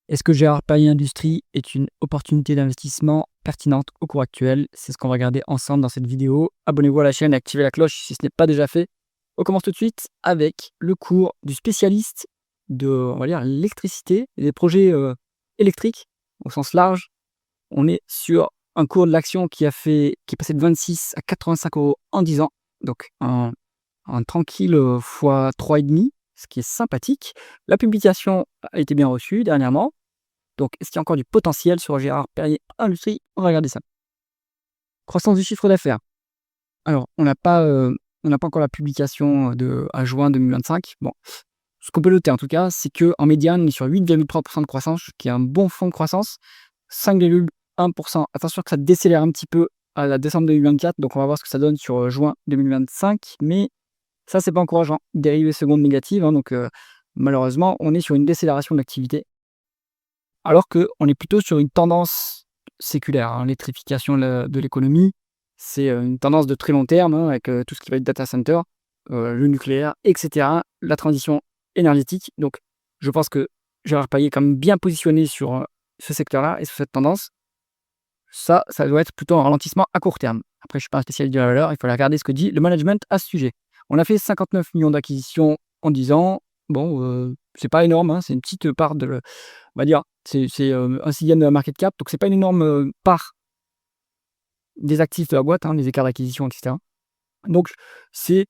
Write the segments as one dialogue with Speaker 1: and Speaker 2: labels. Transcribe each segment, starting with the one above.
Speaker 1: Est-ce que Gérard Perrier Industrie est une opportunité d'investissement pertinente au cours actuel? C'est ce qu'on va regarder ensemble dans cette vidéo. Abonnez-vous à la chaîne et activez la cloche si ce n'est pas déjà fait. On commence tout de suite avec le cours du spécialiste de, on va dire, l'électricité et des projets électriques au sens large. On est sur un cours de l'action qui est passé de 26 à 85 € en 10 ans. Donc un tranquille fois 3,5, ce qui est sympathique. La publication a été bien reçue dernièrement. Donc, est-ce qu'il y a encore du potentiel sur Gérard Perrier Industrie? On va regarder ça. Croissance du chiffre d'affaires. Alors, on n'a pas encore la publication à juin 2025. Bon, ce qu'on peut noter en tout cas, c'est qu'en médiane, on est sur 8,3% de croissance, ce qui est un bon fond de croissance. 5,1%. Attention que ça décélère un petit peu à la décembre 2024, donc on va voir ce que ça donne sur juin 2025. Mais ça, c'est pas encourageant. Dérivée seconde négative, hein, donc malheureusement, on est sur une décélération de l'activité. Alors qu'on est plutôt sur une tendance séculaire, hein. L'électrification de l'économie, c'est une tendance de très long terme, hein, avec tout ce qui va être data center, le nucléaire, etc. La transition énergétique. Donc, je pense que Gérard Perrier est quand même bien positionné sur ce secteur-là et sur cette tendance. Ça doit être plutôt un ralentissement à court terme. Après, je ne suis pas un spécialiste de la valeur, il faut regarder ce que dit le management à ce sujet. On a fait 59 millions d'acquisitions en 10 ans. Bon, c'est pas énorme, hein, c'est une petite part on va dire, c'est un sixième de la market cap, donc c'est pas une énorme part des actifs de la boîte, hein, les écarts d'acquisition, etc. Donc c'est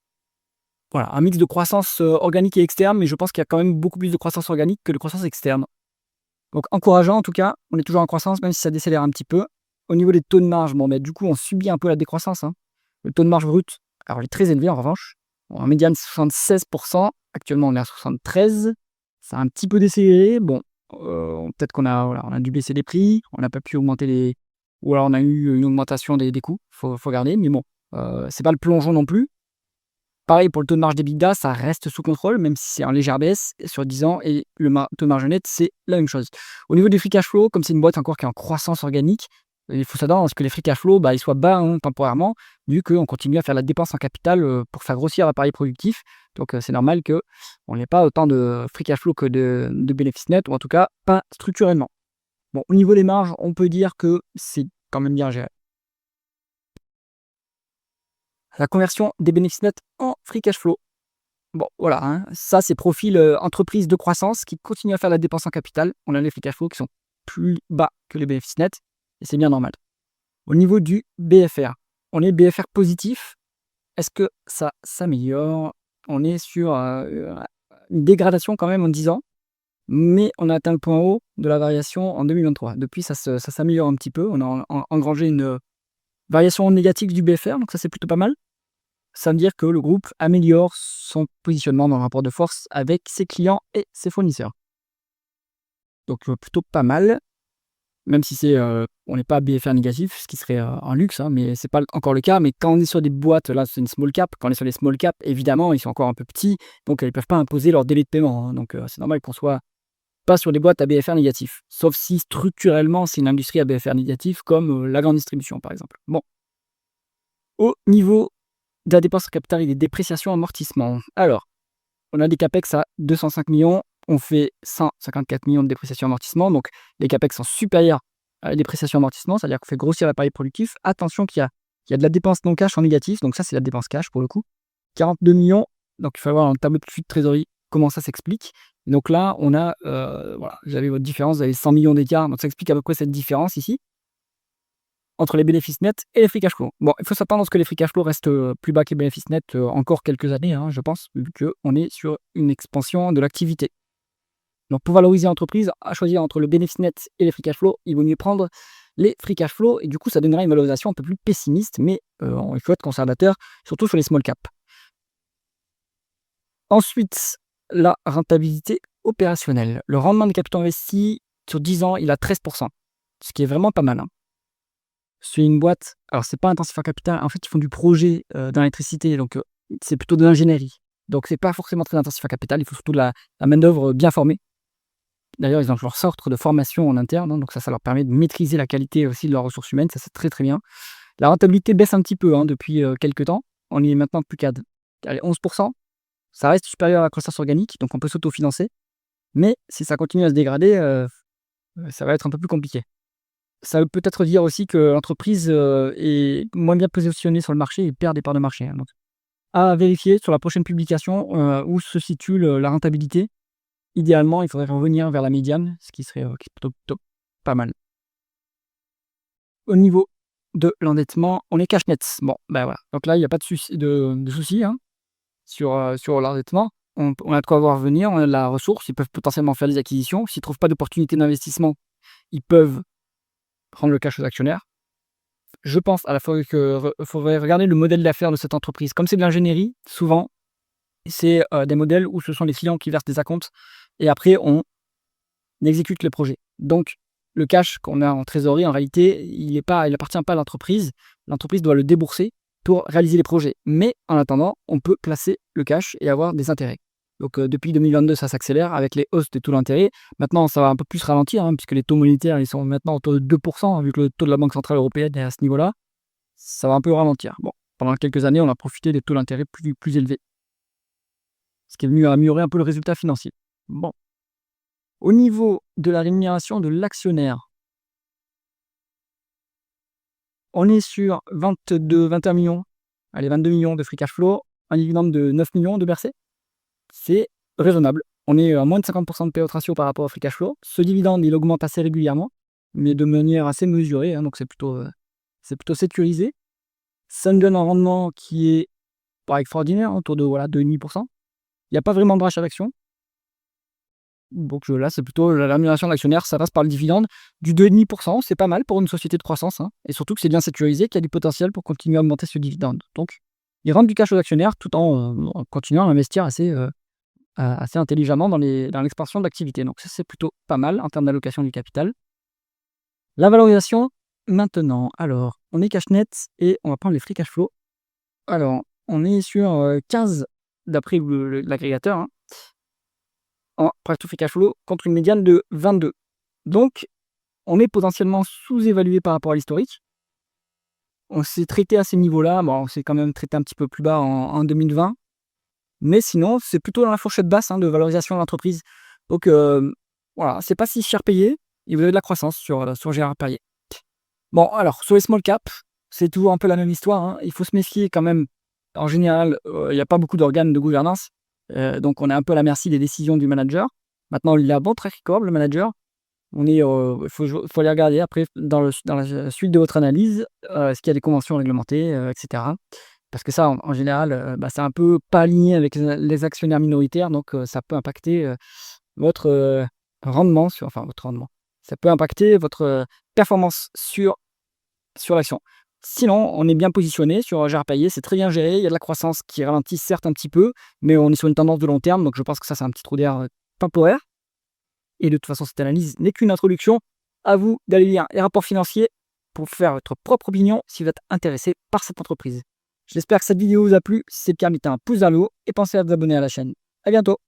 Speaker 1: voilà, un mix de croissance organique et externe, mais je pense qu'il y a quand même beaucoup plus de croissance organique que de croissance externe. Donc encourageant en tout cas, on est toujours en croissance, même si ça décélère un petit peu. Au niveau des taux de marge, bon, mais du coup, on subit un peu la décroissance, hein. Le taux de marge brut, alors il est très élevé en revanche. Bon, en médiane, 76%. Actuellement, on est à 73. Ça a un petit peu décéléré. Bon, peut-être on a dû baisser les prix, on n'a pas pu augmenter les. Ou alors on a eu une augmentation des coûts, faut regarder. Mais bon, c'est pas le plongeon non plus. Pareil pour le taux de marge d'EBITDA, ça reste sous contrôle, même si c'est en légère baisse sur 10 ans, et le taux de marge net, c'est la même chose. Au niveau des free cash flow, comme c'est une boîte encore qui est en croissance organique, il faut s'attendre à ce que les free cash flow, ils soient bas, hein, temporairement, vu qu'on continue à faire la dépense en capital pour faire grossir l'appareil productif. Donc c'est normal qu'on n'ait pas autant de free cash flow que de bénéfices nets, ou en tout cas pas structurellement. Bon, au niveau des marges, on peut dire que c'est quand même bien géré. La conversion des bénéfices nets en free cash flow. Bon, voilà, hein, ça, c'est profil entreprise de croissance qui continue à faire la dépense en capital. On a les free cash flow qui sont plus bas que les bénéfices nets, et c'est bien normal. Au niveau du BFR, on est BFR positif. Est-ce que ça s'améliore? On est sur une dégradation quand même en 10 ans, mais on a atteint le point haut de la variation en 2023. Depuis, ça s'améliore un petit peu. On a engrangé une variation négative du BFR, donc ça, c'est plutôt pas mal. Ça veut dire que le groupe améliore son positionnement dans le rapport de force avec ses clients et ses fournisseurs. Donc plutôt pas mal, même si on n'est pas BFR négatif, ce qui serait un luxe, hein, mais c'est pas encore le cas. Mais quand on est sur des boîtes, là c'est une small cap, quand on est sur les small cap, évidemment, ils sont encore un peu petits, donc ils ne peuvent pas imposer leur délai de paiement, hein. Donc c'est normal qu'on soit pas sur des boîtes à BFR négatif, sauf si structurellement c'est une industrie à BFR négatif, comme la grande distribution par exemple. Bon, au niveau de la dépense en capital et des dépréciations amortissements. Alors, on a des CAPEX à 205 millions, on fait 154 millions de dépréciation amortissement, donc les CAPEX sont supérieurs à la dépréciation amortissement, c'est-à-dire qu'on fait grossir l'appareil productif. Attention qu'il y a de la dépense non cash en négatif, donc ça c'est la dépense cash pour le coup. 42 millions, donc il faut voir dans le tableau de flux de trésorerie comment ça s'explique. Donc là, on a, voilà, j'avais votre différence, vous avez 100 millions d'écart, donc ça explique à peu près cette différence ici entre les bénéfices nets et les free cash flow. Bon, il faut s'attendre à ce que les free cash flow restent plus bas que les bénéfices nets encore quelques années, hein, je pense, vu qu'on est sur une expansion de l'activité. Donc, pour valoriser l'entreprise, à choisir entre le bénéfice net et les free cash flow, il vaut mieux prendre les free cash flow, et du coup, ça donnera une valorisation un peu plus pessimiste, mais il faut être conservateur, surtout sur les small caps. Ensuite, la rentabilité opérationnelle. Le rendement de capitaux investis sur 10 ans, il a 13%, ce qui est vraiment pas mal, hein. C'est une boîte, alors c'est pas intensif en capital, en fait, ils font du projet dans l'électricité, donc c'est plutôt de l'ingénierie. Donc c'est pas forcément très intensif en capital, il faut surtout de la main-d'œuvre bien formée. D'ailleurs, ils ont leur sorte de formation en interne, hein, donc ça leur permet de maîtriser la qualité aussi de leurs ressources humaines, ça c'est très, très bien. La rentabilité baisse un petit peu, hein, depuis quelques temps. On y est maintenant plus qu'à 11. Ça reste supérieur à la croissance organique, donc on peut s'autofinancer. Mais si ça continue à se dégrader, ça va être un peu plus compliqué. Ça veut peut-être dire aussi que l'entreprise, est moins bien positionnée sur le marché et perd des parts de marché, hein, donc à vérifier sur la prochaine publication, où se situe la rentabilité. Idéalement, il faudrait revenir vers la médiane, ce qui est plutôt pas mal. Au niveau de l'endettement, on est cash net. Bon, ben voilà, donc là, il y a pas de souci, hein, sur l'endettement. On a de quoi voir venir, on a de la ressource, ils peuvent potentiellement faire des acquisitions. S'ils trouvent pas d'opportunité d'investissement, ils peuvent prendre le cash aux actionnaires. Je pense à la fois que faudrait regarder le modèle d'affaires de cette entreprise. Comme c'est de l'ingénierie, souvent, c'est, des modèles où ce sont les clients qui versent des acomptes et après on exécute le projet. Donc le cash qu'on a en trésorerie, en réalité, il appartient pas à l'entreprise. L'entreprise doit le débourser pour réaliser les projets. Mais en attendant, on peut placer le cash et avoir des intérêts. Donc depuis 2022, ça s'accélère avec les hausses de taux d'intérêt. Maintenant, ça va un peu plus ralentir, hein, puisque les taux monétaires, ils sont maintenant autour de 2 vu que le taux de la Banque centrale européenne est à ce niveau-là. Ça va un peu ralentir. Bon, pendant quelques années, on a profité des taux d'intérêt plus élevés, ce qui est venu améliorer un peu le résultat financier. Bon. Au niveau de la rémunération de l'actionnaire, on est sur 21 millions, allez 22 millions de free cash flow, un dividende de 9 millions de versé. C'est raisonnable. On est à moins de 50 de payout ratio par rapport au free cash flow. Ce dividende, il augmente assez régulièrement, mais de manière assez mesurée, hein, donc c'est plutôt sécurisé. Ça nous donne un rendement qui est pas extraordinaire, hein, autour de voilà, 2,5%. Il n'y a pas vraiment de rachat d'actions. Donc là, c'est plutôt la rémunération de l'actionnaire, ça passe par le dividende du 2,5%, c'est pas mal pour une société de croissance, hein, et surtout que c'est bien sécurisé, qu'il y a du potentiel pour continuer à augmenter ce dividende. Donc, ils rendent du cash aux actionnaires tout en continuant à investir assez intelligemment dans l'expansion de l'activité. Donc ça, c'est plutôt pas mal en termes d'allocation du capital. La valorisation, maintenant. Alors, on est cash net et on va prendre les free cash flow. Alors, on est sur 15 d'après l'agrégateur, hein, en price to free cash flow contre une médiane de 22. Donc, on est potentiellement sous-évalué par rapport à l'historique. On s'est traité à ces niveaux-là. Bon, on s'est quand même traité un petit peu plus bas en 2020. Mais sinon, c'est plutôt dans la fourchette basse, hein, de valorisation de l'entreprise. Donc, voilà, c'est pas si cher payé et vous avez de la croissance sur Gérard Perrier. Bon, alors, sur les small cap, c'est toujours un peu la même histoire, hein. Il faut se méfier quand même. En général, il n'y a pas beaucoup d'organes de gouvernance. Donc, on est un peu à la merci des décisions du manager. Maintenant, il a un bon track record, le manager. Faut aller regarder après dans la suite de votre analyse, est-ce qu'il y a des conventions réglementées, et cetera. Parce que ça, en général, c'est un peu pas aligné avec les actionnaires minoritaires, donc ça peut impacter, votre, rendement votre rendement. Ça peut impacter votre, performance sur l'action. Sinon, on est bien positionné sur Gérard Paillet, c'est très bien géré, il y a de la croissance qui ralentit certes un petit peu, mais on est sur une tendance de long terme, donc je pense que ça, c'est un petit trou d'air, temporaire. Et de toute façon, cette analyse n'est qu'une introduction. À vous d'aller lire les rapports financiers pour faire votre propre opinion si vous êtes intéressé par cette entreprise. J'espère que cette vidéo vous a plu. Si c'est le cas, mettez un pouce vers le haut et pensez à vous abonner à la chaîne. À bientôt!